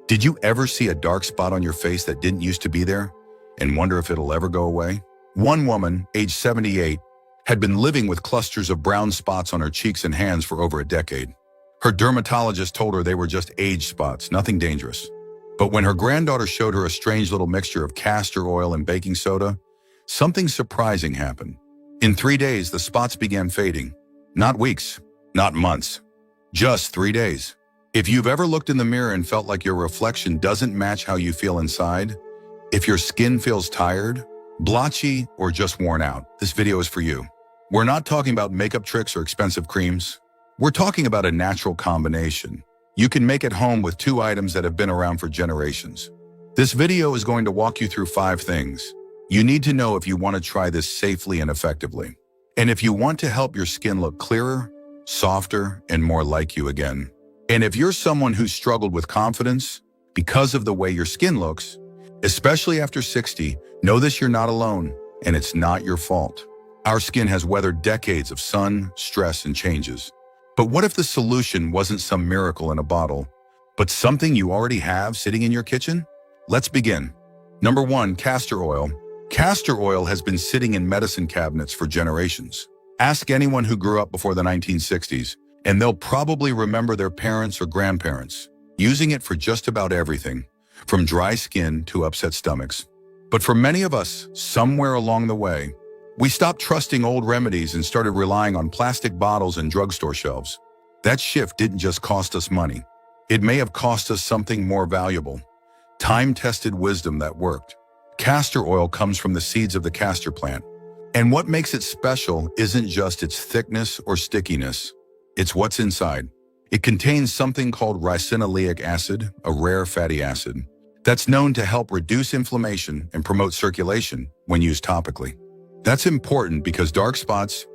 Did you ever see a dark spot on your face that didn't used to be there and wonder if it'll ever go away? One woman, age 78, had been living with clusters of brown spots on her cheeks and hands for over a decade. Her dermatologist told her they were just age spots, nothing dangerous. But when her granddaughter showed her a strange little mixture of castor oil and baking soda, something surprising happened. In 3 days, the spots began fading. Not weeks, not months, just 3 days. If you've ever looked in the mirror and felt like your reflection doesn't match how you feel inside, if your skin feels tired, blotchy, or just worn out, this video is for you. We're not talking about makeup tricks or expensive creams. We're talking about a natural combination you can make at home with 2 items that have been around for generations. This video is going to walk you through 5 things you need to know if you want to try this safely and effectively, and if you want to help your skin look clearer, softer, and more like you again. And if you're someone who's struggled with confidence because of the way your skin looks, especially after 60, know this: you're not alone, and it's not your fault. Our skin has weathered decades of sun, stress, and changes. But what if the solution wasn't some miracle in a bottle, but something you already have sitting in your kitchen? Let's begin. Number 1, castor oil. Castor oil has been sitting in medicine cabinets for generations. Ask anyone who grew up before the 1960s, and they'll probably remember their parents or grandparents using it for just about everything, from dry skin to upset stomachs. But for many of us, somewhere along the way, we stopped trusting old remedies and started relying on plastic bottles and drugstore shelves. That shift didn't just cost us money. It may have cost us something more valuable: time-tested wisdom that worked. Castor oil comes from the seeds of the castor plant. And what makes it special isn't just its thickness or stickiness. It's what's inside. It contains something called ricinoleic acid, a rare fatty acid, that's known to help reduce inflammation and promote circulation when used topically. That's important because dark spots,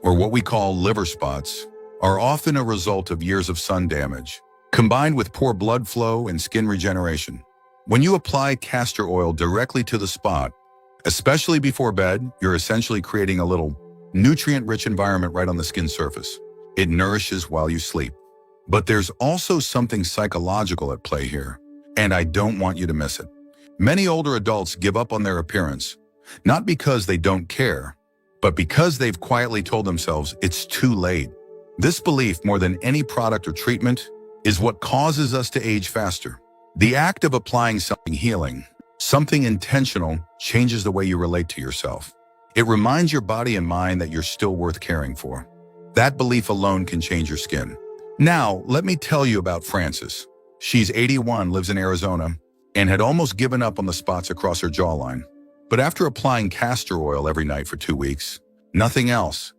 or what we call liver spots, are often a result of years of sun damage, combined with poor blood flow and skin regeneration. When you apply castor oil directly to the spot, especially before bed, you're essentially creating a little nutrient-rich environment right on the skin surface. It nourishes while you sleep. But there's also something psychological at play here, and I don't want you to miss it. Many older adults give up on their appearance, not because they don't care, but because they've quietly told themselves it's too late. This belief, more than any product or treatment, is what causes us to age faster. The act of applying something healing, something intentional, changes the way you relate to yourself. It reminds your body and mind that you're still worth caring for. That belief alone can change your skin. Now, let me tell you about Frances. She's 81, lives in Arizona, and had almost given up on the spots across her jawline. But after applying castor oil every night for 2 weeks, nothing else,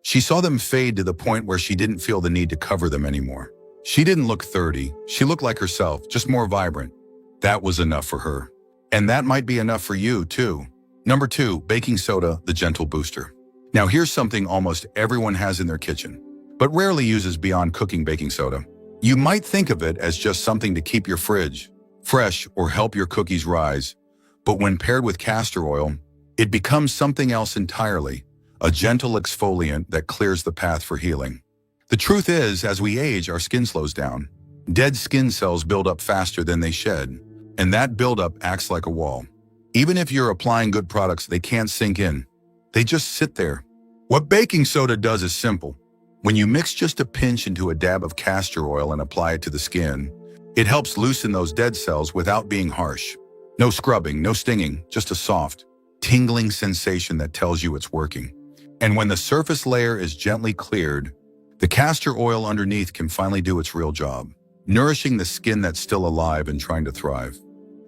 she saw them fade to the point where she didn't feel the need to cover them anymore. She didn't look 30. She looked like herself, just more vibrant. That was enough for her. And that might be enough for you, too. Number 2, baking soda, the gentle booster. Now here's something almost everyone has in their kitchen, but rarely uses beyond cooking: baking soda. You might think of it as just something to keep your fridge fresh or help your cookies rise. But when paired with castor oil, it becomes something else entirely: a gentle exfoliant that clears the path for healing. The truth is, as we age, our skin slows down. Dead skin cells build up faster than they shed, and that buildup acts like a wall. Even if you're applying good products, they can't sink in. They just sit there. What baking soda does is simple. When you mix just a pinch into a dab of castor oil and apply it to the skin, it helps loosen those dead cells without being harsh. No scrubbing, no stinging, just a soft, tingling sensation that tells you it's working. And when the surface layer is gently cleared, the castor oil underneath can finally do its real job, nourishing the skin that's still alive and trying to thrive.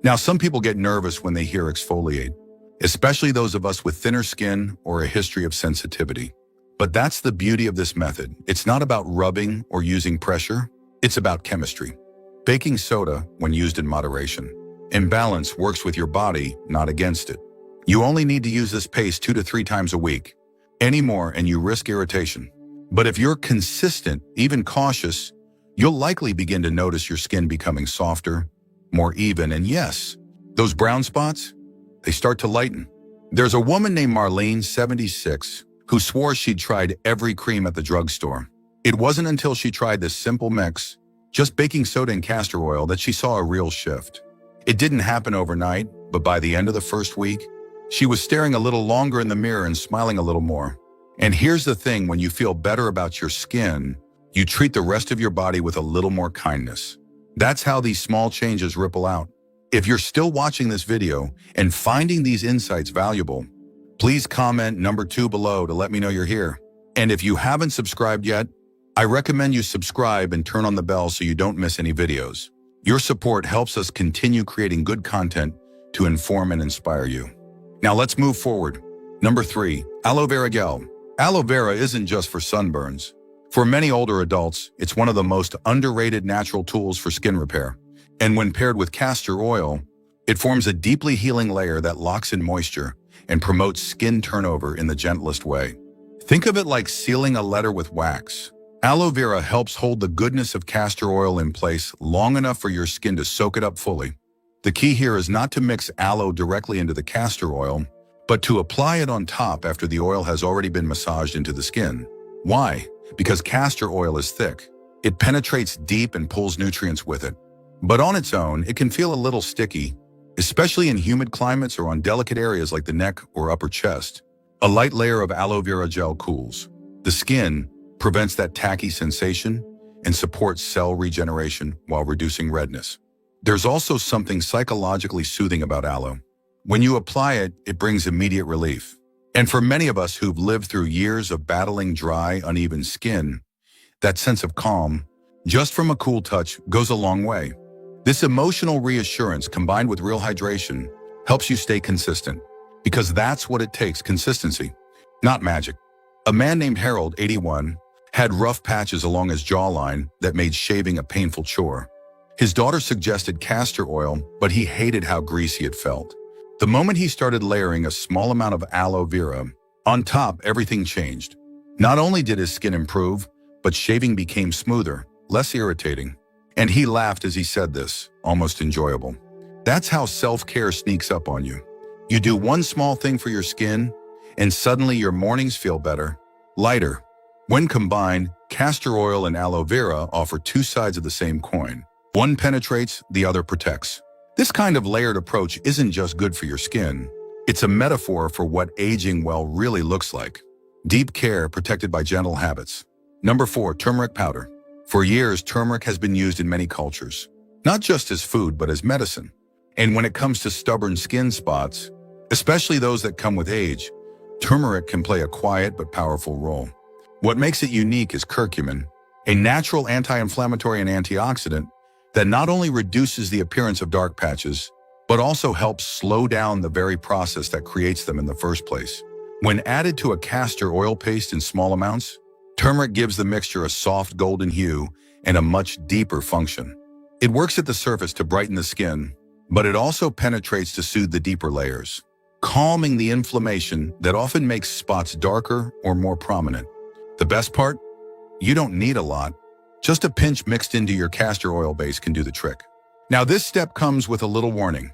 Now, some people get nervous when they hear exfoliate, especially those of us with thinner skin or a history of sensitivity. But that's the beauty of this method. It's not about rubbing or using pressure. It's about chemistry. Baking soda, when used in moderation, in balance, works with your body, not against it. You only need to use this paste 2 to 3 times a week. Any more and you risk irritation. But if you're consistent, even cautious, you'll likely begin to notice your skin becoming softer, more even, and yes, those brown spots, they start to lighten. There's a woman named Marlene, 76, who swore she'd tried every cream at the drugstore. It wasn't until she tried this simple mix, just baking soda and castor oil, that she saw a real shift. It didn't happen overnight, but by the end of the first week, she was staring a little longer in the mirror and smiling a little more. And here's the thing, when you feel better about your skin, you treat the rest of your body with a little more kindness. That's how these small changes ripple out. If you're still watching this video and finding these insights valuable, please comment number 2 below to let me know you're here. And if you haven't subscribed yet, I recommend you subscribe and turn on the bell so you don't miss any videos. Your support helps us continue creating good content to inform and inspire you. Now let's move forward. Number 3, aloe vera gel. Aloe vera isn't just for sunburns. For many older adults, it's one of the most underrated natural tools for skin repair. And when paired with castor oil, it forms a deeply healing layer that locks in moisture and promotes skin turnover in the gentlest way. Think of it like sealing a letter with wax. Aloe vera helps hold the goodness of castor oil in place long enough for your skin to soak it up fully. The key here is not to mix aloe directly into the castor oil, but to apply it on top after the oil has already been massaged into the skin. Why? Because castor oil is thick. It penetrates deep and pulls nutrients with it. But on its own, it can feel a little sticky, especially in humid climates or on delicate areas like the neck or upper chest. A light layer of aloe vera gel cools the skin, prevents that tacky sensation, and supports cell regeneration while reducing redness. There's also something psychologically soothing about aloe. When you apply it, it brings immediate relief. And for many of us who've lived through years of battling dry, uneven skin, that sense of calm, just from a cool touch, goes a long way. This emotional reassurance combined with real hydration helps you stay consistent, because that's what it takes, consistency, not magic. A man named Harold, 81, had rough patches along his jawline that made shaving a painful chore. His daughter suggested castor oil, but he hated how greasy it felt. The moment he started layering a small amount of aloe vera on top, everything changed. Not only did his skin improve, but shaving became smoother, less irritating. And he laughed as he said this, almost enjoyable. That's how self-care sneaks up on you. You do one small thing for your skin, and suddenly your mornings feel better, lighter. When combined, castor oil and aloe vera offer two sides of the same coin. One penetrates, the other protects. This kind of layered approach isn't just good for your skin. It's a metaphor for what aging well really looks like. Deep care protected by gentle habits. Number 4, turmeric powder. For years, turmeric has been used in many cultures, not just as food, but as medicine. And when it comes to stubborn skin spots, especially those that come with age, turmeric can play a quiet but powerful role. What makes it unique is curcumin, a natural anti-inflammatory and antioxidant that not only reduces the appearance of dark patches, but also helps slow down the very process that creates them in the first place. When added to a castor oil paste in small amounts, turmeric gives the mixture a soft golden hue and a much deeper function. It works at the surface to brighten the skin, but it also penetrates to soothe the deeper layers, calming the inflammation that often makes spots darker or more prominent. The best part? You don't need a lot. Just a pinch mixed into your castor oil base can do the trick. Now this step comes with a little warning.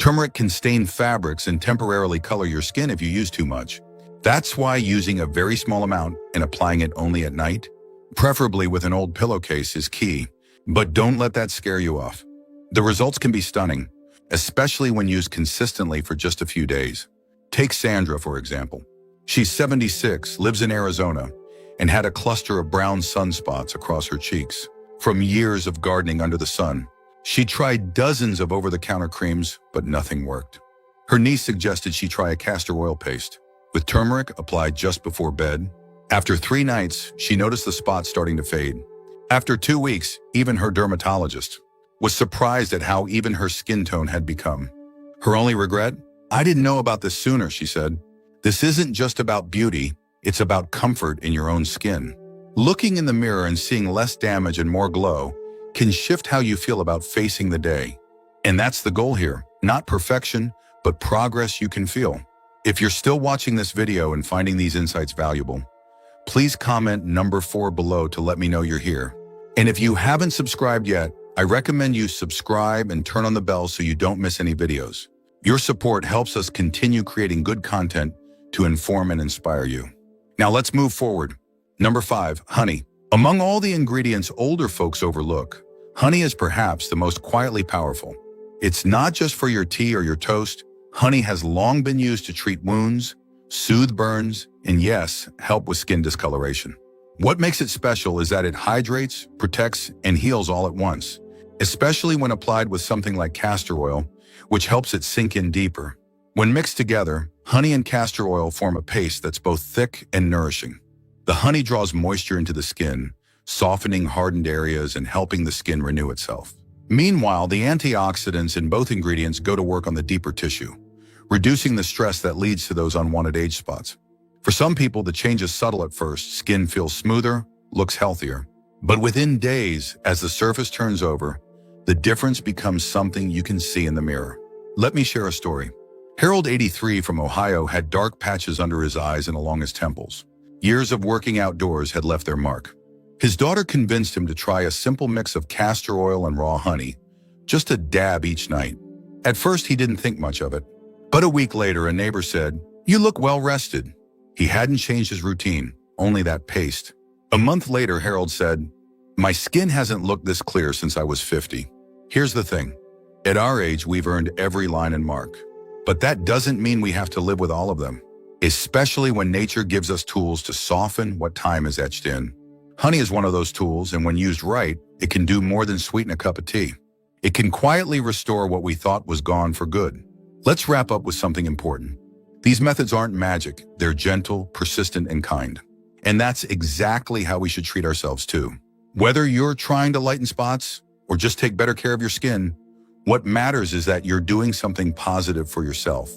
Turmeric can stain fabrics and temporarily color your skin if you use too much. That's why using a very small amount and applying it only at night, preferably with an old pillowcase, is key. But don't let that scare you off. The results can be stunning, especially when used consistently for just a few days. Take Sandra, for example. She's 76, lives in Arizona, and had a cluster of brown sunspots across her cheeks from years of gardening under the sun. She tried dozens of over-the-counter creams, but nothing worked. Her niece suggested she try a castor oil paste, with turmeric applied just before bed. After 3 nights, she noticed the spots starting to fade. After 2 weeks, even her dermatologist was surprised at how even her skin tone had become. Her only regret? "I didn't know about this sooner," she said. This isn't just about beauty, it's about comfort in your own skin. Looking in the mirror and seeing less damage and more glow can shift how you feel about facing the day. And that's the goal here, not perfection, but progress you can feel. If you're still watching this video and finding these insights valuable, please comment number 4 below to let me know you're here. And if you haven't subscribed yet, I recommend you subscribe and turn on the bell so you don't miss any videos. Your support helps us continue creating good content to inform and inspire you. Now let's move forward. Number 5, honey. Among all the ingredients older folks overlook, Honey is perhaps the most quietly powerful. It's not just for your tea or your toast. Honey has long been used to treat wounds, soothe burns, and yes, help with skin discoloration. What makes it special is that it hydrates, protects, and heals all at once, especially when applied with something like castor oil, which helps it sink in deeper. When mixed together, honey and castor oil form a paste that's both thick and nourishing. The honey draws moisture into the skin, softening hardened areas and helping the skin renew itself. Meanwhile, the antioxidants in both ingredients go to work on the deeper tissue, reducing the stress that leads to those unwanted age spots. For some people, the change is subtle at first. Skin feels smoother, looks healthier. But within days, as the surface turns over, the difference becomes something you can see in the mirror. Let me share a story. Harold, 83, from Ohio, had dark patches under his eyes and along his temples. Years of working outdoors had left their mark. His daughter convinced him to try a simple mix of castor oil and raw honey, just a dab each night. At first, he didn't think much of it. But a week later, a neighbor said, "You look well rested." He hadn't changed his routine, only that paste. A month later, Harold said, "My skin hasn't looked this clear since I was 50. Here's the thing. At our age, we've earned every line and mark. But that doesn't mean we have to live with all of them, especially when nature gives us tools to soften what time is etched in. Honey is one of those tools, and when used right, it can do more than sweeten a cup of tea. It can quietly restore what we thought was gone for good." Let's wrap up with something important. These methods aren't magic. They're gentle, persistent, and kind. And that's exactly how we should treat ourselves too. Whether you're trying to lighten spots or just take better care of your skin, what matters is that you're doing something positive for yourself.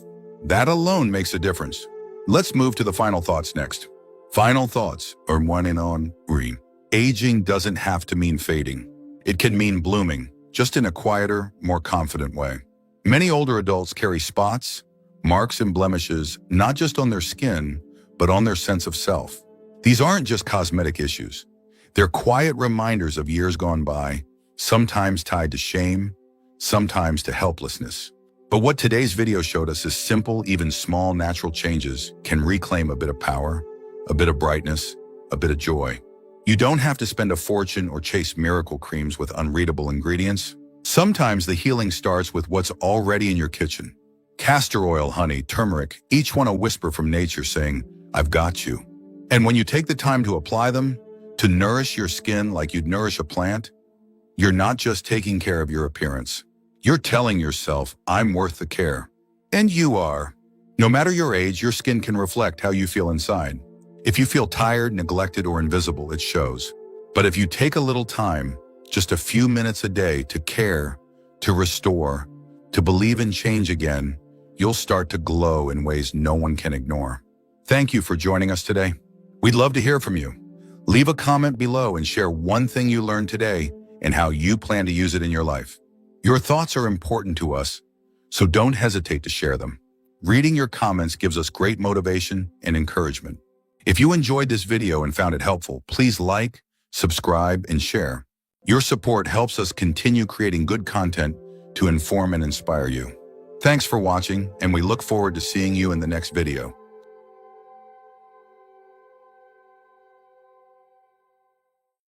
That alone makes a difference. Let's move to the final thoughts next. Final thoughts are one and on re. Aging doesn't have to mean fading. It can mean blooming, just in a quieter, more confident way. Many older adults carry spots, marks, and blemishes, not just on their skin, but on their sense of self. These aren't just cosmetic issues. They're quiet reminders of years gone by, sometimes tied to shame, sometimes to helplessness. But what today's video showed us is simple, even small, natural changes can reclaim a bit of power, a bit of brightness, a bit of joy. You don't have to spend a fortune or chase miracle creams with unreadable ingredients. Sometimes the healing starts with what's already in your kitchen. Castor oil, honey, turmeric, each one a whisper from nature saying, "I've got you." And when you take the time to apply them, to nourish your skin like you'd nourish a plant, you're not just taking care of your appearance. You're telling yourself, "I'm worth the care." And you are. No matter your age, your skin can reflect how you feel inside. If you feel tired, neglected, or invisible, it shows. But if you take a little time, just a few minutes a day, to care, to restore, to believe in change again, you'll start to glow in ways no one can ignore. Thank you for joining us today. We'd love to hear from you. Leave a comment below and share one thing you learned today and how you plan to use it in your life. Your thoughts are important to us, so don't hesitate to share them. Reading your comments gives us great motivation and encouragement. If you enjoyed this video and found it helpful, please like, subscribe, and share. Your support helps us continue creating good content to inform and inspire you. Thanks for watching, and we look forward to seeing you in the next video.